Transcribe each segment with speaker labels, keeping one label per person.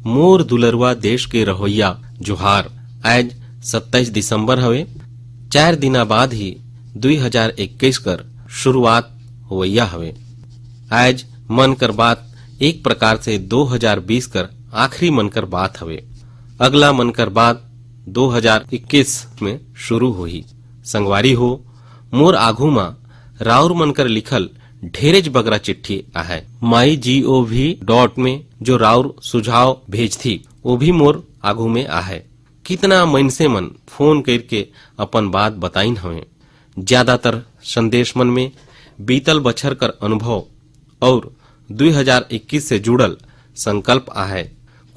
Speaker 1: मोर दुलरुआ देश के रहोइया जोहार। आज 27 दिसंबर हवे। 4 दिना बाद ही 2021 कर शुरुआत होवैया हवे। आज मन कर बात एक प्रकार से 2020 कर आखिरी मन कर बात हवे। अगला मन कर बात 2021 में शुरू होही। संगवारी हो, मोर आघू मा राउर मन कर लिखल ढेरेज बगरा चिट्ठी आहे। MyGov में जो राउर सुझाव भेजथी वो भी मोर आघू में आहे। कितना मनसे मन फोन करके अपन बात बताइन हवे। ज्यादातर संदेश मन में बीतल बछर कर अनुभव और 2021 से जुड़ल संकल्प आहे।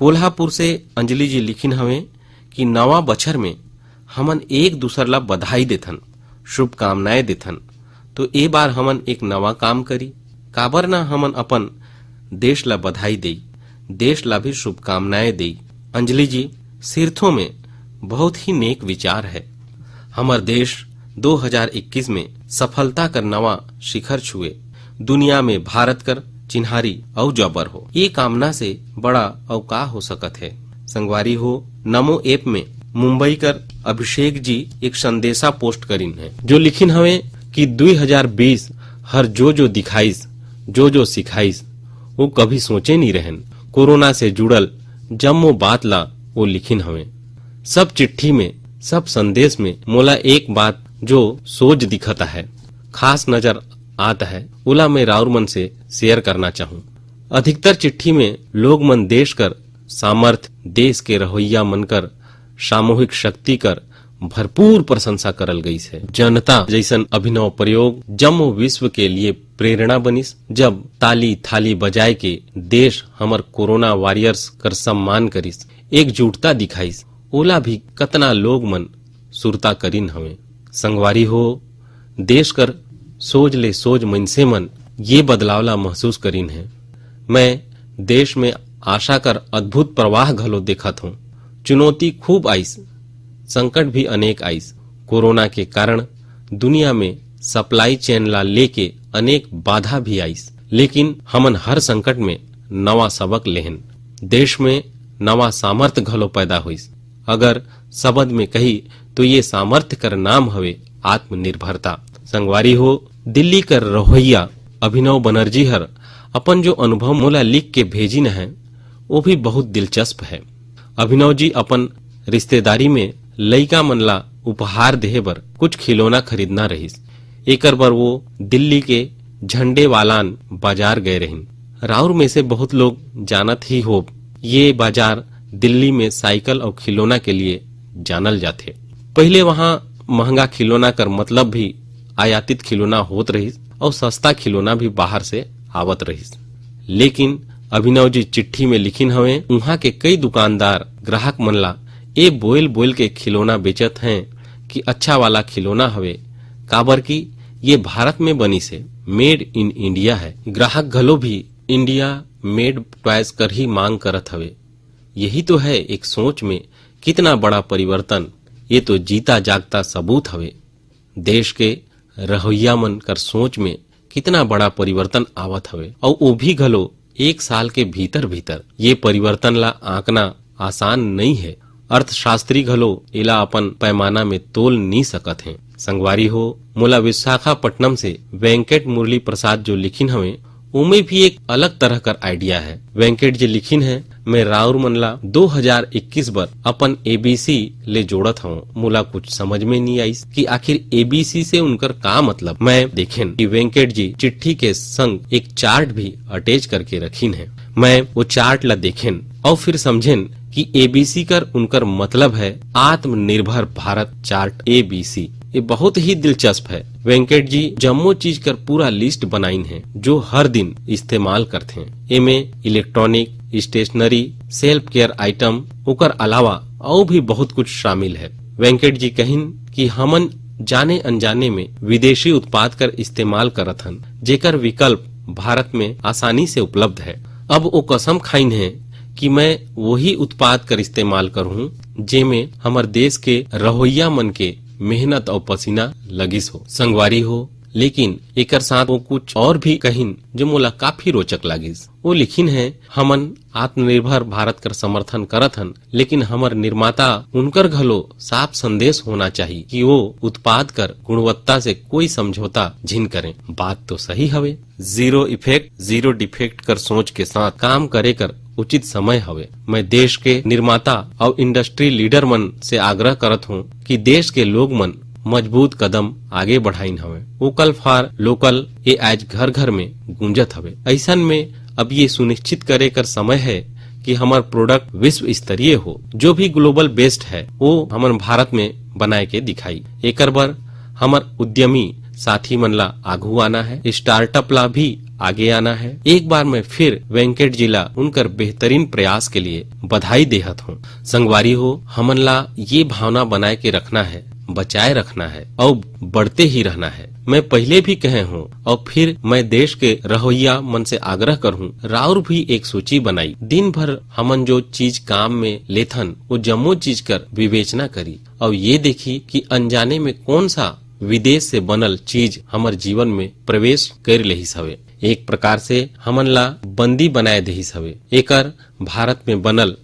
Speaker 1: कोल्हापुर से अंजलि जी लिखिन हवे कि नवा बछर में हमन एक दूसर ला बधाई देथन, शुभकामनाएं देथन। तो ए बार हमन एक नवा काम करी, काबर ना हमन अपन देश ला बधाई देई, देश ला भी शुभकामनाएं देई। अंजलि जी, सिरथों में बहुत ही नेक विचार है। हमर देश 2021 में सफलता कर नवा शिखर छुए, दुनिया में भारत कर चिन्हारी और जबर हो। ये कामना से बड़ा अवका हो सकत है। संगवारी हो, नमो ऐप में मुंबई कर अभिषेक जी एक संदेशा पोस्ट करीन है, जो लिखिन हवे कि 2020 हर जो दिखाइस, जो सिखाइस, वो कभी सोचे नहीं रहन। कोरोना से जुड़ल जम्मो बात ला वो लिखिन हवे। सब चिट्ठी में, सब संदेश में मोला एक बात जो सोच दिखता है, खास नजर आता है, उला मैं राउर मन से शेयर करना चाहूँ। अधिकतर चिट्ठी में लोग मन देश कर सामर्थ, देश के रहोइया मन कर सामूहिक शक्ति कर भरपूर प्रशंसा करल गई है। जनता जैसन अभिनव प्रयोग जम्मो विश्व के लिए प्रेरणा बनिस। जब ताली थाली बजाए के देश हमर कोरोना वॉरियर्स कर सम्मान करिस, एकजुटता दिखाइस, ओला भी कतना लोग मन सुरता करिन हवे। संगवारी हो, देश कर सोच ले सोच मनसे मन ये बदलावला महसूस करिन है। मैं देश में आशा कर अद्भुत प्रवाह घलो देखत हूँ। चुनौती खूब आइस, संकट भी अनेक आइस। कोरोना के कारण दुनिया में सप्लाई चेन ला लेके अनेक बाधा भी आइस, लेकिन हमन हर संकट में नवा सबक लेहन। देश में नवा सामर्थ्य घलो पैदा हुइस। अगर शब्द में कही तो ये सामर्थ्य कर नाम हवे आत्मनिर्भरता। संगवारी हो, दिल्ली कर रहोइया अभिनव बनर्जी हर अपन जो अनुभव मोला लिख के भेजिन है वो भी बहुत दिलचस्प है। अभिनव जी अपन रिश्तेदारी में लइका मन ला उपहार देहे बर कुछ खिलौना खरीदना रहिस। एकर बर वो दिल्ली के झंडे वालान बाजार गए रहिन। राउर में से बहुत लोग जानत ही हो, ये बाजार दिल्ली में साइकिल और खिलौना के लिए जानल जाथे। पहले वहाँ महंगा खिलौना कर मतलब भी आयातित खिलौना होत रहिस और सस्ता खिलौना भी बाहर से आवत रहिस। लेकिन अभिनव जी चिट्ठी में लिखिन हवे, उहाँ के कई दुकानदार ग्राहक मन ला ए बोल के खिलौना बेचत हैं कि अच्छा वाला खिलौना हवे, काबर की ये भारत में बनी से, मेड इन इंडिया है। ग्राहक घलो भी इंडिया मेड टॉयज कर ही मांग करत हवे। यही तो है एक सोच में कितना बड़ा परिवर्तन। ये तो जीता जागता सबूत हवे। देश के रहोइया मन कर सोच में कितना बड़ा परिवर्तन आवत हवे, और वो भी घलो एक साल के भीतर भीतर। ये परिवर्तन ला आंकना आसान नहीं है। अर्थशास्त्री घलो इला अपन पैमाना में तोल नहीं सकत हैं। संगवारी हो, मोला विशाखापट्टनम से वेंकट मुरली प्रसाद जो लिखिन हवे, उमे भी एक अलग तरह कर आइडिया है। वेंकट जी लिखिन है, मैं राउर मन ला 2021 बर अपन एबीसी ले जोड़त हूँ। मोला कुछ समझ में नहीं आई कि आखिर एबीसी से उनकर का मतलब। मैं देखेन कि वेंकट जी चिट्ठी के संग एक चार्ट भी अटैच करके रखिन है। मैं वो चार्ट ला देखेन और फिर समझेन कि एबीसी कर उनकर मतलब है आत्मनिर्भर भारत चार्ट एबीसी। ये बहुत ही दिलचस्प है। वेंकट जी जम्मो चीज कर पूरा लिस्ट बनाइन है जो हर दिन इस्तेमाल करते हैं। एमे electronic, stationery, self care item, ओकर अलावा और भी बहुत कुछ शामिल है। वेंकट जी कहिन कि हमन जाने अनजाने में विदेशी उत्पाद कर इस्तेमाल करत हन, जेकर विकल्प भारत में आसानी से उपलब्ध है। अब वो कसम खाइन है कि मैं वही उत्पाद कर इस्तेमाल करूँ जेमे हमर देश के रहोइया मन के मेहनत और पसीना लगिस हो। संगवारी हो, लेकिन एकर साथ वो कुछ और भी कहिन जो मोला काफी रोचक लागिस। वो लिखिन है, हमन आत्मनिर्भर भारत कर समर्थन करत हन, लेकिन हमर निर्माता उनकर घलो साफ संदेश होना चाहिए कि वो उत्पाद कर गुणवत्ता से कोई समझौता झिन करें। बात तो सही हवे, जीरो इफेक्ट जीरो डिफेक्ट कर सोच के साथ काम करे कर उचित समय हवे। मैं देश के निर्माता और इंडस्ट्री लीडर मन से आग्रह करत हूँ कि देश के लोग मन मजबूत कदम आगे बढ़ाइन हवे। वोकल फॉर लोकल ये आज घर घर में गूंजत हवे। ऐसन में अब ये सुनिश्चित करे कर समय है कि हमार प्रोडक्ट विश्व स्तरीय हो। जो भी ग्लोबल बेस्ड है वो हमार भारत में बनाए के दिखाई। एकर बर हमार उद्यमी साथी मन ला आगू आना है, स्टार्टअप ला भी आगे आना है। एक बार मैं फिर वेंकट जी ला उनकर बेहतरीन प्रयास के लिए बधाई देहत हूँ। संगवारी हो, हमन ला ये भावना बनाए के रखना है, बचाए रखना है और बढ़ते ही रहना है। मैं पहले भी कहे हूँ और फिर मैं देश के रहोइया मन से आग्रह करूँ, राउर भी एक सूची बनाई। दिन भर हमन जो चीज काम में लेथन वो जम्मो चीज कर विवेचना करी और ये देखी कि अनजाने में कौन सा विदेश से बनल चीज हमार जीवन में प्रवेश कर लेहिस हवे। एक प्रकार से हमन ला बंदी बनाए देहिस हवे। एकर भारत में बनल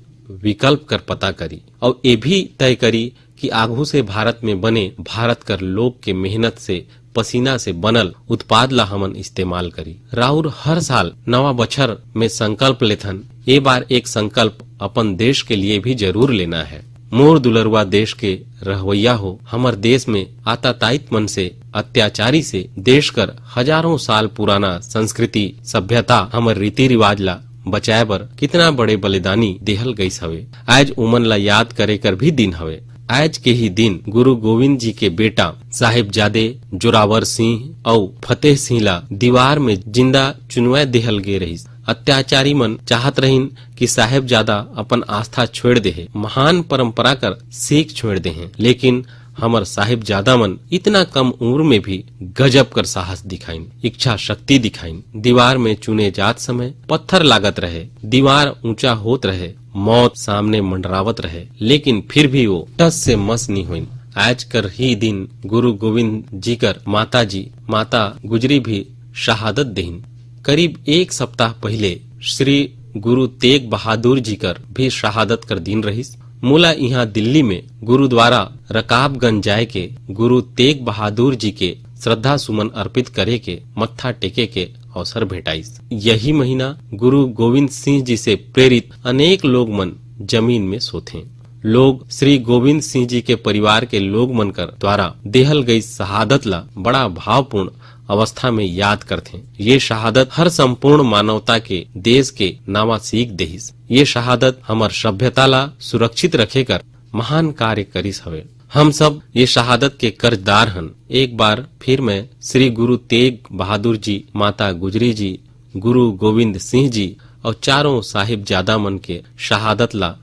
Speaker 1: विकल्प कर पता करी और ये भी तय करी कि आगू से भारत में बने भारत कर लोग के मेहनत से पसीना से बनल उत्पाद ला हमन इस्तेमाल करी। राउर हर साल नवा बछर में संकल्प लेथन, ये बार एक संकल्प अपन देश के लिए भी जरूर लेना है। मोर दुलरवा देश के रहवैया हो, हमर देश में आतातायित मन से अत्याचारी से देश कर हजारों साल पुराना संस्कृति सभ्यता हमर रीति रिवाज ला बचाए बर कितना बड़े बलिदानी देहल गईस हवे। आज उमन ला याद करे कर भी दिन हवे। आज के ही दिन गुरु गोविंद जी के बेटा साहिबजादे जोरावर सिंह और फतेह सिंह ला दीवार में जिंदा चुनवा देहल गे रहीस। अत्याचारी मन चाहत रहीन कि साहिबजादा अपन आस्था छोड़ दे, महान परंपरा कर सीख छोड़ दे, लेकिन हमर साहिबजादा मन इतना कम उम्र में भी गजब कर साहस दिखाइन, इच्छा शक्ति दिखाइन। दीवार में चुने जात समय पत्थर लागत रहे, दीवार ऊंचा होत रहे, मौत सामने मंडरावत रहे, लेकिन फिर भी वो टस से मस नहीं हुई। आज कर ही दिन गुरु गोविंद जी कर माता गुजरी भी शहादत देहिन। करीब एक सप्ताह पहले श्री गुरु तेग बहादुर जी कर भी शहादत कर दिन रहीस। मूला यहाँ दिल्ली में गुरुद्वारा रकाबगंज जाए के गुरु तेग बहादुर जी के श्रद्धा सुमन अर्पित करे के मत्था टेके के अवसर भेटाइस। यही महीना गुरु गोविंद सिंह जी से प्रेरित अनेक लोग मन जमीन में सोथे। लोग श्री गोविंद सिंह जी के परिवार के लोग मन कर द्वारा देहल गई शहादत ला बड़ा भावपूर्ण अवस्था में याद करथे। ये शहादत हर संपूर्ण मानवता के देश के नावा सीख देहिस। ये शहादत हमार सभ्यता ला सुरक्षित रखे कर महान कार्य करिस हवे। हम सब ये शहादत के कर्जदार हन। एक बार फिर मैं श्री गुरु तेग बहादुर जी, माता गुजरी जी, गुरु गोविंद सिंह जी और चारों साहिबजादा मन के शहादत ला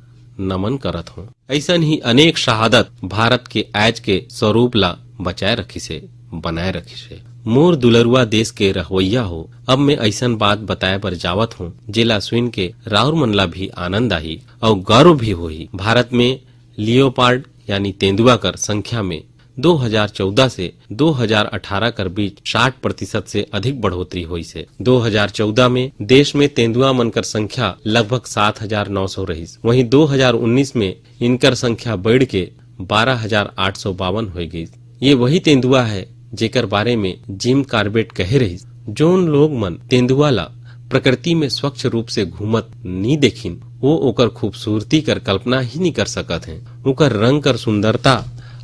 Speaker 1: नमन करत हूँ। ऐसन ही अनेक शहादत भारत के आज के स्वरूप ला बचाए रखी से, बनाए रखी से। मोर दुलरुआ देश के रहवैया हो, अब मैं ऐसन बात बताए पर जावत हूँ जेला सुन के राउर मनला भी आनंद आई और गौरव भी होही। भारत में लियोपार्ड यानी तेंदुआ कर संख्या में 2014 से 2018 कर बीच 60% से अधिक बढ़ोतरी हुई से। 2014 में देश में तेंदुआ मन कर संख्या लगभग 7,900 रही। वहीं 2019 में इनकर संख्या बढ़ के 12,852 हो गई। ये वही तेंदुआ है जेकर बारे में जिम कार्बेट कहे रही। जोन लोग मन तेंदुआ ला प्रकृति में स्वच्छ रूप से घूमत नी देखिन, वो ओकर खूबसूरती कर कल्पना ही नहीं कर सकत हैं। ओकर रंग कर सुंदरता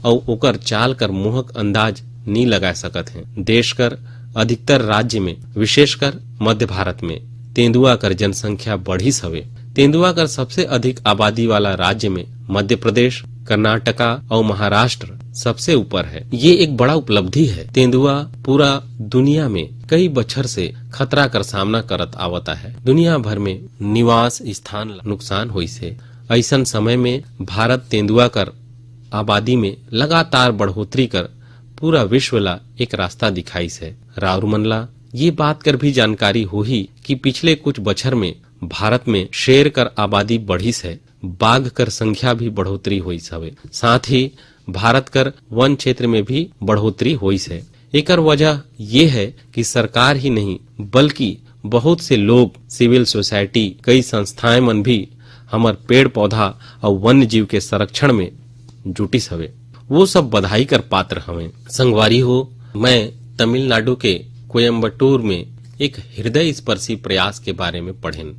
Speaker 1: और ओकर चाल कर मोहक अंदाज नहीं लगा सकत हैं। देश कर अधिकतर राज्य में, विशेषकर मध्य भारत में तेंदुआ कर जनसंख्या बढ़िस हवे। तेंदुआ कर सबसे अधिक आबादी वाला राज्य में मध्य प्रदेश, कर्नाटका और महाराष्ट्र सबसे ऊपर है। ये एक बड़ा उपलब्धि है। तेंदुआ पूरा दुनिया में कई बछर से खतरा कर सामना करत आवता है। दुनिया भर में निवास स्थान नुकसान हुई से। ऐसन समय में भारत तेंदुआ कर आबादी में लगातार बढ़ोतरी कर पूरा विश्व ला एक रास्ता दिखाई से। राउर मनला ये बात कर भी जानकारी हुई कि पिछले कुछ बछर में भारत में शेर कर आबादी बढ़िस है, बाघ कर संख्या भी बढ़ोतरी हुई हवे। साथ ही भारत कर वन क्षेत्र में भी बढ़ोतरी हुई है। एकर वजह ये है कि सरकार ही नहीं बल्कि बहुत से लोग, सिविल सोसाइटी, कई संस्थाएं मन भी हमार पेड़ पौधा और वन्य जीव के संरक्षण में जुटिस हवे। वो सब बधाई कर पात्र हवे। संगवारी हो, मैं तमिलनाडु के कोयम्बटूर में एक हृदय स्पर्शी प्रयास के बारे में पढ़ेन।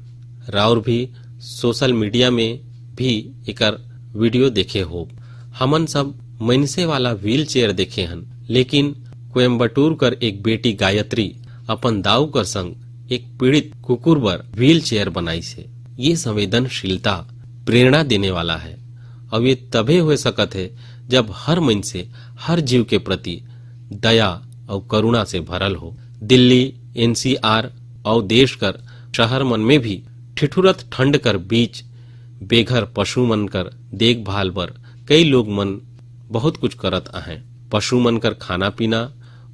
Speaker 1: राउर भी सोशल मीडिया में भी एकर वीडियो देखे हो। हमन सब मनसे वाला व्हील चेयर देखे हन, लेकिन कोयम्बटूर कर एक बेटी गायत्री अपन दाऊ कर संग एक पीड़ित कुकुर बर व्हील चेयर बनाई से। ये संवेदनशीलता प्रेरणा देने वाला है और ये तबे हो सकत है जब हर मनसे हर जीव के प्रति दया और करुणा से भरल हो। दिल्ली, एनसीआर और देश कर शहर मन में भी ठिठुरत ठंड कर बीच बेघर पशु मन कर देखभाल बर कई लोग मन बहुत कुछ करत आहे। पशु मन कर खाना पीना,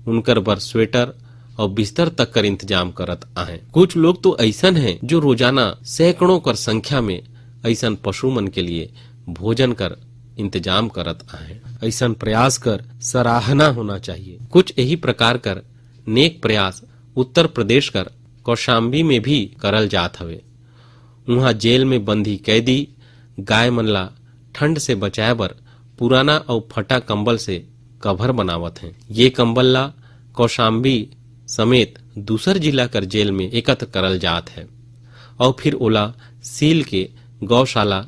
Speaker 1: उनकर बर स्वेटर और बिस्तर तक कर इंतजाम करत आहे। कुछ लोग तो ऐसन हैं जो रोजाना सैकड़ों कर संख्या में ऐसन पशु मन के लिए भोजन कर इंतजाम करत आहे। ऐसन प्रयास कर सराहना होना चाहिए। कुछ यही प्रकार कर नेक प्रयास उत्तर प्रदेश कर कौशाम्बी में भी करल जात हवे। वहाँ जेल में बंदी कैदी गाय मन ला ठंड से बचाए बर पुराना और फटा कंबल से कवर बनावत हैं। ये कंबल ला कौशाम्बी समेत दूसर जिला कर जेल में एकत्र करल जात है और फिर ओला सील के गौशाला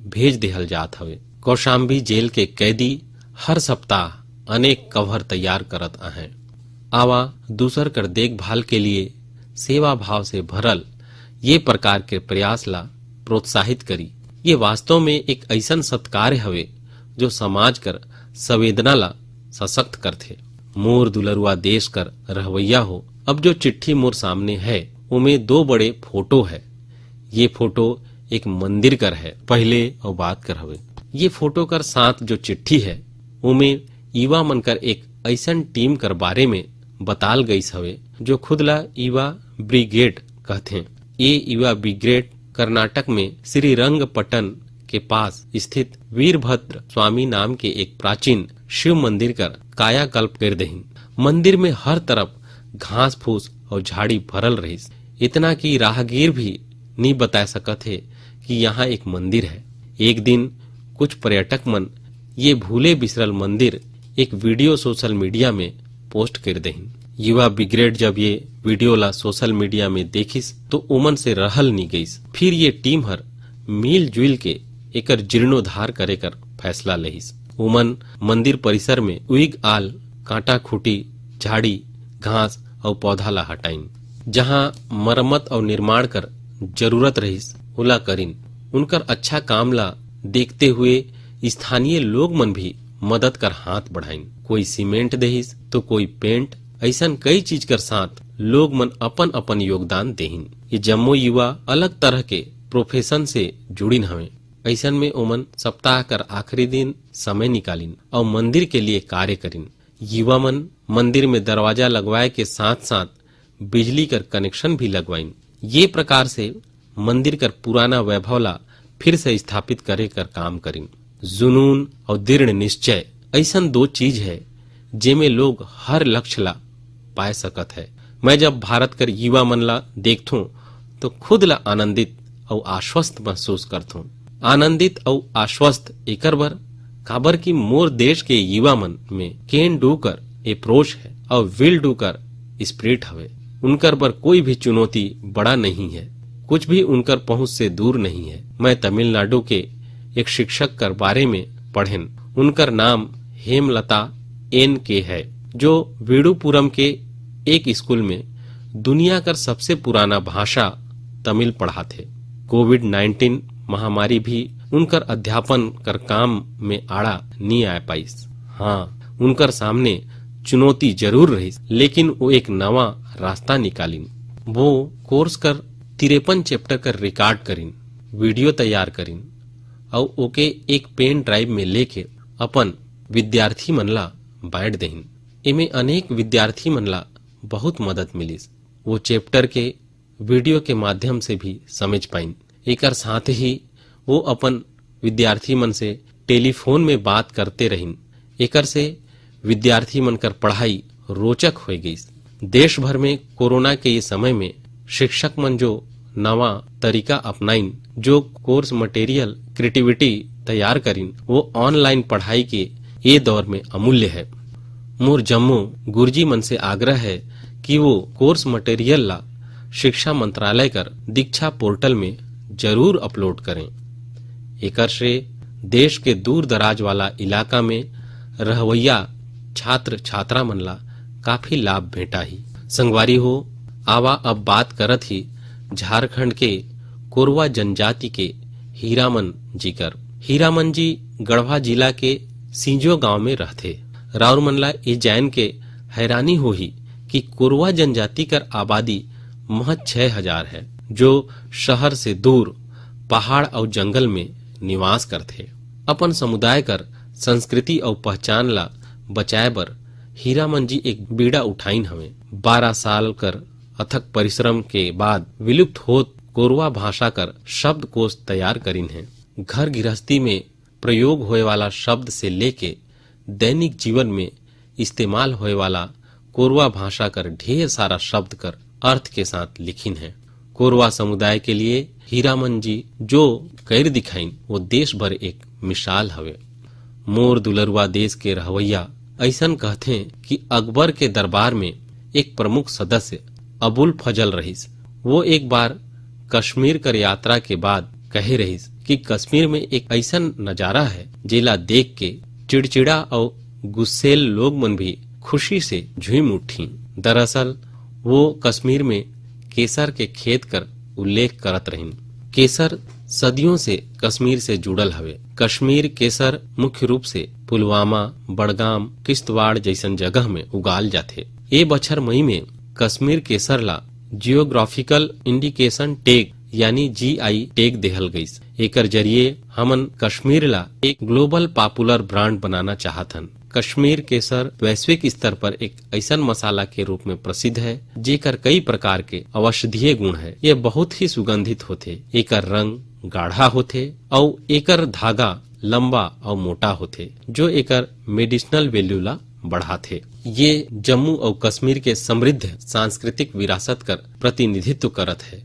Speaker 1: भेज देहल जात हवे। कौशाम्बी जेल के कैदी हर सप्ताह अनेक कवर तैयार करत आहे। आवा दूसर कर देखभाल के लिए सेवा भाव से भरल ये प्रकार के प्रयास ला प्रोत्साहित करी। ये वास्तव में एक ऐसन सत्कार हवे जो समाज कर संवेदना ला सशक्त करथे। मोर दुलरुआ देश कर रहवैया हो। अब जो चिट्ठी मोर सामने है उमें दो बड़े फोटो है। ये फोटो एक मंदिर कर है पहले और बाद कर हवे। ये फोटो कर साथ जो चिट्ठी है उमें युवा मन कर एक ऐसन टीम कर बारे में बताल गईस हवे जो खुद ला युवा ब्रिगेड कहथे। ये युवा ब्रिगेड कर्नाटक में श्रीरंगपट्टन के पास स्थित वीरभद्र स्वामी नाम के एक प्राचीन शिव मंदिर कर कायाकल्प कर दहिन। मंदिर में हर तरफ घास फूस और झाड़ी भरल रहीस, इतना कि राहगीर भी नहीं बता सकत है कि यहाँ एक मंदिर है। एक दिन कुछ पर्यटक मन ये भूले बिसरल मंदिर एक वीडियो सोशल मीडिया में पोस्ट कर दहिन। युवा ब्रिगेड जब ये वीडियो ला सोशल मीडिया में देखिस तो उमन से रहल नहीं गईस। फिर ये टीम हर मिल जुल के एकर जीर्णोद्धार करे कर फैसला लहिस। उमन मंदिर परिसर में उइग आल, कांटा खूटी, झाड़ी, घास और पौधा ला हटाइन। जहाँ मरम्मत और निर्माण कर जरूरत रहिस उला करिन। उनकर अच्छा काम ला देखते हुए स्थानीय लोग मन भी मदद कर हाथ बढ़ाइन। कोई सीमेंट देहिस तो कोई पेंट, ऐसन कई चीज कर साथ लोग मन अपन अपन योगदान देहिन। ये जम्मो युवा अलग तरह के प्रोफेशन से जुड़िन हवे। ऐसन में ओमन सप्ताह कर आखिरी दिन समय निकालिन और मंदिर के लिए कार्य करिन। युवा मन मंदिर में दरवाजा लगवाए के साथ साथ बिजली कर कनेक्शन भी लगवाइन। ये प्रकार से मंदिर कर पुराना वैभव ला फिर से स्थापित करे कर काम करिन। जुनून और दृढ़ निश्चय ऐसन दो चीज है जेमे लोग हर लक्ष्य ला पाए सकत है। मैं जब भारत कर युवा मन ला देखथूं तो खुद ला आनंदित और आश्वस्त महसूस करथूं। आनंदित और आश्वस्त एकर बर काबर की मोर देश के युवा मन में कैन डू कर अप्रोच है और विल डू कर स्पिरिट हवे। उनकर बर कोई भी चुनौती बड़ा नहीं है, कुछ भी उनकर पहुंच से दूर नहीं है। मैं तमिलनाडु के एक शिक्षक कर बारे में पढ़ेन। उनकर नाम हेमलता NK है, जो विडुपुरम के एक स्कूल में दुनिया कर सबसे पुराना भाषा तमिल पढ़ाथे। कोविड-19 महामारी भी उनकर अध्यापन कर काम में आड़ा नहीं आ पाइस। हाँ, उनकर सामने चुनौती जरूर रही, लेकिन वो एक नवा रास्ता निकालिन। वो कोर्स कर 53 चैप्टर कर रिकॉर्ड करिन, वीडियो तैयार करिन और ओके एक पेन ड्राइव में लेके अपन विद्यार्थी मन ला बांट देहिन। इमे अनेक विद्यार्थी मन ला बहुत मदद मिलिस। वो चैप्टर के वीडियो के माध्यम से भी समझ पाइन। एकर साथ ही वो अपन विद्यार्थी मन से टेलीफोन में बात करते रहिन। एकर से विद्यार्थी मन कर पढ़ाई रोचक हो गई। देश भर में कोरोना के ये समय में शिक्षक मन जो नवा तरीका अपनाइन, जो कोर्स मटेरियल क्रिएटिविटी तैयार करीन, वो ऑनलाइन पढ़ाई के ये दौर में अमूल्य है। मोर जम्मू गुरुजी मन से आग्रह है कि वो कोर्स मटेरियल ला शिक्षा मंत्रालय कर दीक्षा पोर्टल में जरूर अपलोड करें। एकर से देश के दूर दराज वाला इलाका में रहवैया छात्र छात्रा मन ला काफी लाभ भेटा ही। संगवारी हो, आवा अब बात करत ही झारखंड के कोरवा जनजाति के हीरामन जी कर। हीरामन जी गढ़वा जिला के सिंजो गांव में रहते। राउर मन ला ये जान के हैरानी होही कि कोरवा जनजाति कर आबादी महज 6000 है, जो शहर से दूर पहाड़ और जंगल में निवास करथे। अपन समुदाय कर संस्कृति और पहचान ला बचाए बर हीरामन जी एक बीड़ा उठाइन हवे। 12 साल कर अथक परिश्रम के बाद विलुप्त होत कोरवा भाषा कर शब्दकोश तैयार करीन है। घर गृहस्थी में प्रयोग होए वाला शब्द से लेके दैनिक जीवन में इस्तेमाल होए वाला कोरवा भाषा कर ढेर सारा शब्द कर अर्थ के साथ लिखिन है। कोरवा समुदाय के लिए हीरामन जी जो कर दिखाइन वो देश भर एक मिसाल हवे। मोर दुलरुआ देश के रहवैया ऐसन कहथे कि अकबर के दरबार में एक प्रमुख सदस्य अबुल फजल रहीस। वो एक बार कश्मीर कर यात्रा के बाद कहे रहीस कि कश्मीर में एक ऐसन नजारा है जेला देख के चिड़चिड़ा और गुस्सेल लोग मन भी खुशी से झूम उठी। दरअसल वो कश्मीर में केसर के खेत कर उल्लेख करत रहीन। केसर सदियों से कश्मीर से जुड़ल हवे। कश्मीर केसर मुख्य रूप से पुलवामा, बड़गाम, किश्तवाड़ जैसन जगह में उगाल जाथे। ये बछर मई में कश्मीर केसर ला जियोग्राफिकल इंडिकेशन टैग यानी GI टैग देहल गईस। एकर जरिए हमन कश्मीर ला एक ग्लोबल पॉपुलर ब्रांड बनाना चाहतन। कश्मीर केसर वैश्विक स्तर पर एक ऐसन मसाला के रूप में प्रसिद्ध है जेकर कई प्रकार के औषधीय गुण है। ये बहुत ही सुगंधित होथे। एकर रंग गाढ़ा होथे और एकर धागा लंबा और मोटा होथे, जो एकर मेडिसिनल वैल्यू ला बढ़ाथे। ये जम्मू और कश्मीर के समृद्ध सांस्कृतिक विरासत कर प्रतिनिधित्व करत है।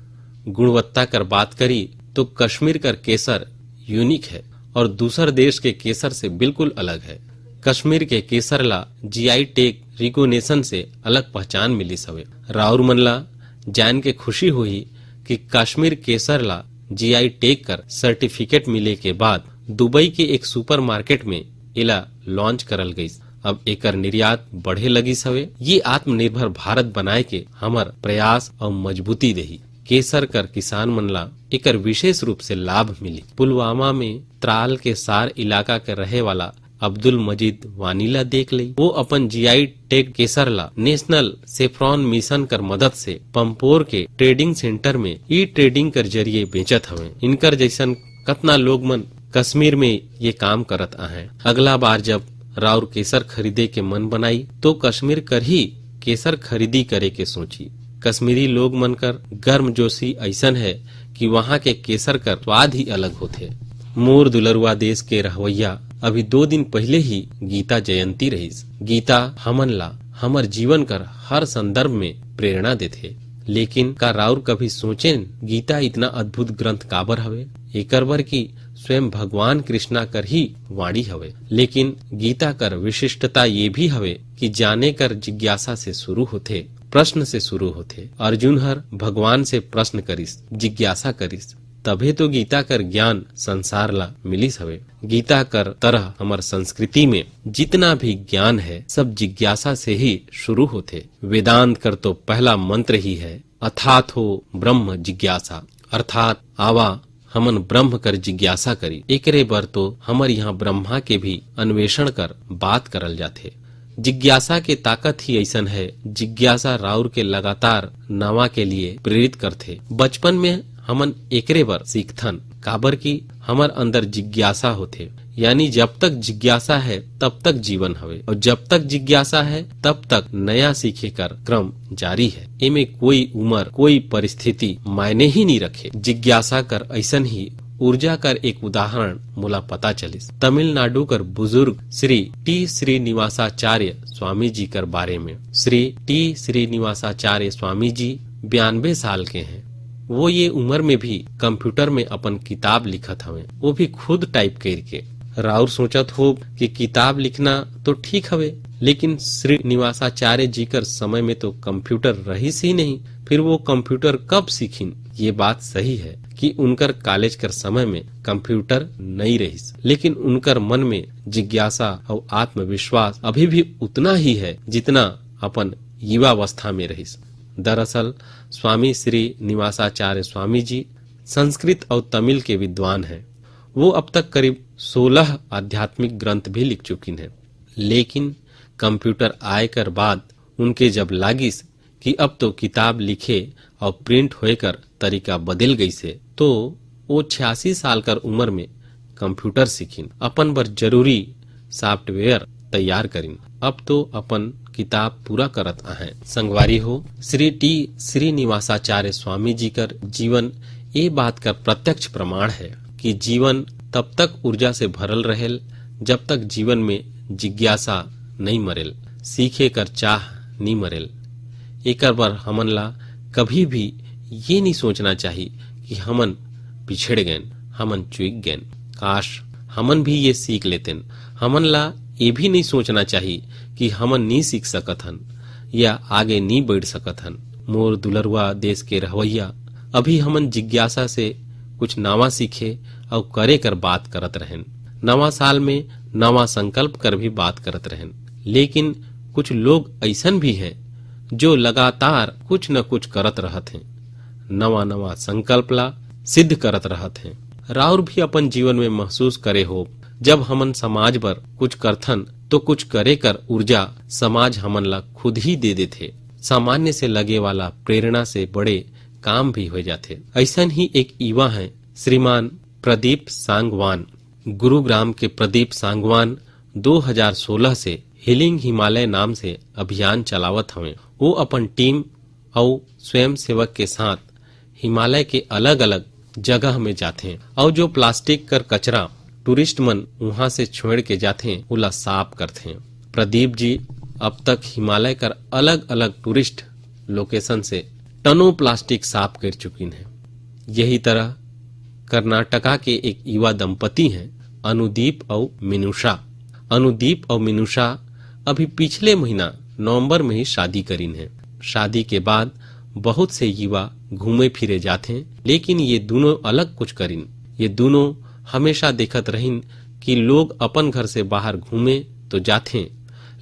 Speaker 1: गुणवत्ता कर बात करी तो कश्मीर कर केसर यूनिक है और दूसर देश के केसर से बिल्कुल अलग है। कश्मीर के केसर ला GI टैग रिकॉग्निशन से अलग पहचान मिली सवे। राउर मन ला जान के खुशी हुई कि कश्मीर केसर ला GI टैग कर सर्टिफिकेट मिले के बाद दुबई के एक सुपरमार्केट में इला लॉन्च करल गई। अब एकर निर्यात बढ़े लगी सवे। ये आत्मनिर्भर भारत बनाए के हमर प्रयास और मजबूती देही। केसर कर किसान मन ला एकर विशेष रूप से लाभ मिली। पुलवामा में त्राल के सार इलाका के रहे वाला अब्दुल मजीद वानीला देख ली। वो अपन GI टैग केसर ला नेशनल सेफ्रॉन मिशन कर मदद से पंपोर के ट्रेडिंग सेंटर में ई ट्रेडिंग कर जरिए बेचत हवे। इनकर जैसन कतना लोग मन कश्मीर में ये काम करत आहे। अगला बार जब राउर केसर खरीदे के मन बनाई तो कश्मीर कर ही केसर खरीदी करे के सोची। कश्मीरी लोग मन कर गर्मजोशी ऐसन है कि वहाँ के केसर कर स्वाद ही अलग होते। मोर दुलरुआ देश के रहवैया अभी 2 दिन पहले ही गीता जयंती रहीस। गीता हमन ला हमर जीवन कर हर संदर्भ में प्रेरणा देथे। लेकिन का राउर कभी सोचेन गीता इतना अद्भुत ग्रंथ काबर हवे? एकर बर की स्वयं भगवान कृष्णा कर ही वाणी हवे। लेकिन गीता कर विशिष्टता ये भी हवे कि जाने कर जिज्ञासा से शुरू होथे, प्रश्न से शुरू होथे। अर्जुन हर भगवान से प्रश्न करिस, जिज्ञासा करिस, तभे तो गीता कर ज्ञान संसार ला मिलिस हवे। गीता कर तरह हमार संस्कृति में जितना भी ज्ञान है सब जिज्ञासा से ही शुरू होथे। वेदांत कर तो पहला मंत्र ही है अथातो ब्रह्म जिज्ञासा, अर्थात आवा हमन ब्रह्म कर जिज्ञासा करी। एकरे बर तो हमर यहाँ ब्रह्मा के भी अन्वेषण कर बात करल जाथे। जिज्ञासा के ताकत ही ऐसन है, जिज्ञासा राउर के लगातार नवा के लिए प्रेरित करथे। बचपन में हमन एकरे बर सीखथन काबर की हमर अंदर जिज्ञासा होथे, यानी जब तक जिज्ञासा है तब तक जीवन हवे और जब तक जिज्ञासा है तब तक नया सीखे कर क्रम जारी है। इमे कोई उम्र कोई परिस्थिति मायने ही नहीं रखे। जिज्ञासा कर ऐसन ही ऊर्जा कर एक उदाहरण मोला पता चलिस तमिलनाडु कर बुजुर्ग श्री टी श्रीनिवासाचार्य स्वामी जी कर बारे में। श्री टी श्रीनिवासाचार्य स्वामी जी 92 साल के हैं। वो ये उम्र में भी कंप्यूटर में अपन किताब लिखत हवे, वो भी खुद टाइप करके। राउर सोचत हो कि किताब लिखना तो ठीक हवे, लेकिन श्रीनिवासाचार्य जी कर समय में तो कंप्यूटर रहीस ही नहीं, फिर वो कंप्यूटर कब सीखिन? ये बात सही है कि उनकर कॉलेज कर समय में कंप्यूटर नहीं रहीस, लेकिन उनकर मन में जिज्ञासा और आत्मविश्वास अभी भी उतना ही है जितना अपन युवावस्था में रहीस। दरअसल स्वामी श्री निवासाचार्य स्वामी जी संस्कृत और तमिल के विद्वान हैं। वो अब तक करीब 16 आध्यात्मिक ग्रंथ भी लिख चुकी हैं, लेकिन कंप्यूटर आए कर बाद उनके जब लागिस कि अब तो किताब लिखे और प्रिंट होकर तरीका बदल गई से, तो वो 86 साल कर उम्र में कंप्यूटर सीखिन, अपन बर जरूरी सॉफ्टवेयर तैयार करिन। अब तो अपन किताब पूरा करत आहे। संगवारी हो, श्री टी श्रीनिवासाचार्य स्वामी जी कर जीवन ये बात का प्रत्यक्ष प्रमाण है कि जीवन तब तक ऊर्जा से भरल रहेल जब तक जीवन में जिज्ञासा नहीं मरेल, सीखे कर चाह नहीं मरेल। एकर बर हमन ला कभी भी ये नहीं सोचना चाहिए कि हमन पिछड़ गए, हमन चूक गए, काश हमन भी ये सीख लेते। हमन ला ये भी नहीं सोचना चाहिए कि हमन नहीं सीख सकत हन या आगे नहीं बढ़ सकत हन। मोर दुलरुआ देश के रहवैया, अभी हमन जिज्ञासा से कुछ नवा सीखे और करे कर बात करत रहन। नवा साल में नवा संकल्प कर भी बात करत रहन, लेकिन कुछ लोग ऐसन भी हैं जो लगातार कुछ न कुछ करत रहत हैं, नवा नवा संकल्प ला सिद्ध करत रहत हैं। राउर भी अपन जीवन में महसूस करे हो, जब हमन समाज पर कुछ करथन तो कुछ करे कर ऊर्जा समाज हमन ला खुद ही दे देथे। सामान्य से लगे वाला प्रेरणा से बड़े काम भी हो जाते। ऐसा ही एक युवा है श्रीमान प्रदीप सांगवान। गुरुग्राम के प्रदीप सांगवान 2016 से हीलिंग हिमालय नाम से अभियान चलावत हवे। वो अपन टीम और स्वयं सेवक के साथ हिमालय के अलग अलग जगह में जाते हैं और जो प्लास्टिक कर कचरा टूरिस्ट मन वहां से छोड़ के जाते हैं उला साफ करते हैं। प्रदीप जी अब तक हिमालय कर अलग अलग टूरिस्ट लोकेशन से टनों प्लास्टिक साफ कर चुकी हैं। यही तरह कर्नाटका के एक युवा दंपति हैं अनुदीप और मिनुषा। अनुदीप और मिनुषा अभी पिछले महीना नवंबर में ही शादी करीन है। शादी के बाद बहुत से युवा घूमे फिरे जाते हैं, लेकिन ये दोनों अलग कुछ करीन। ये दोनों हमेशा देखत रहीन कि लोग अपन घर से बाहर घूमे तो जाते,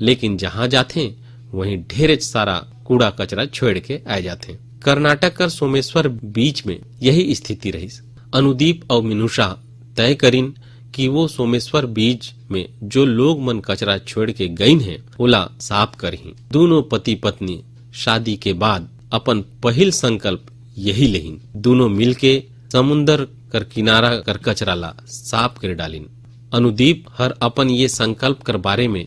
Speaker 1: लेकिन जहाँ जाते वहीं ढेर सारा कूड़ा कचरा छोड़ के आ जाते। कर्नाटक कर सोमेश्वर बीच में यही स्थिति रही। अनुदीप और मिनुषा तय करीन कि वो सोमेश्वर बीच में जो लोग मन कचरा छोड़ के गईन है ओला साफ करही। दोनों पति पत्नी शादी के बाद अपन पहिल संकल्प यही लेहिन। दोनों मिलके समुन्दर कर किनारा कर कचरा ला साफ कर डालिन। अनुदीप हर अपन ये संकल्प कर बारे में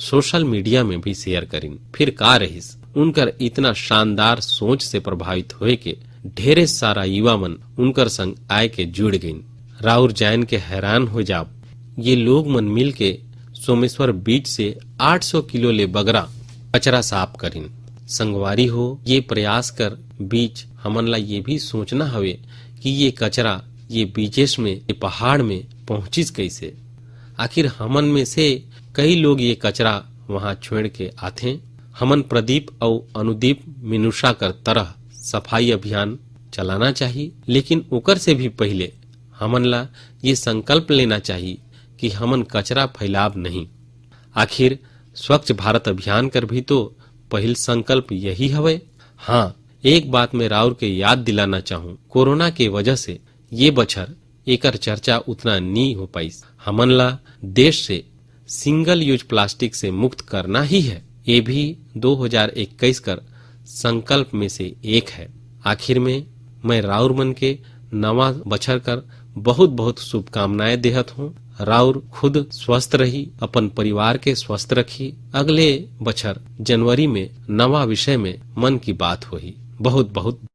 Speaker 1: सोशल मीडिया में भी शेयर करीन। फिर का रहीस उनकर इतना शानदार सोच से प्रभावित होए के ढेरे सारा युवा मन उनकर संग आए के जुड़ गईन। राउर जैन के हैरान हो जाब, ये लोग मन मिल के सोमेश्वर बीच से 800 किलो ले बगरा कचरा साफ करीन। संगवारी हो, ये प्रयास कर बीच हमन ला ये भी सोचना हवे कि ये कचरा ये बीचेस में ये पहाड़ में पहुंचिस कैसे। आखिर हमन में से कई लोग ये कचरा वहां छोड़ के आते। हमन प्रदीप और अनुदीप मिनुषा कर तरह सफाई अभियान चलाना चाहिए, लेकिन ओकर से भी पहले हमन ला ये संकल्प लेना चाहिए कि हमन कचरा फैलाब नहीं। आखिर स्वच्छ भारत अभियान कर भी तो पहल संकल्प यही हवे। हाँ, एक बात मैं राउर के याद दिलाना चाहूँ, कोरोना के वजह से ये बछर एकर चर्चा उतना नहीं हो पाई। हमन ला देश से सिंगल यूज प्लास्टिक से मुक्त करना ही है। ये भी 2021 कर संकल्प में से एक है। आखिर में मैं राउर मन के नवा बछर कर बहुत बहुत शुभकामनाएं देहत हूँ। राउर खुद स्वस्थ रही, अपन परिवार के स्वस्थ रखी। अगले बछर जनवरी में नवा विषय में मन की बात होही। बहुत बहुत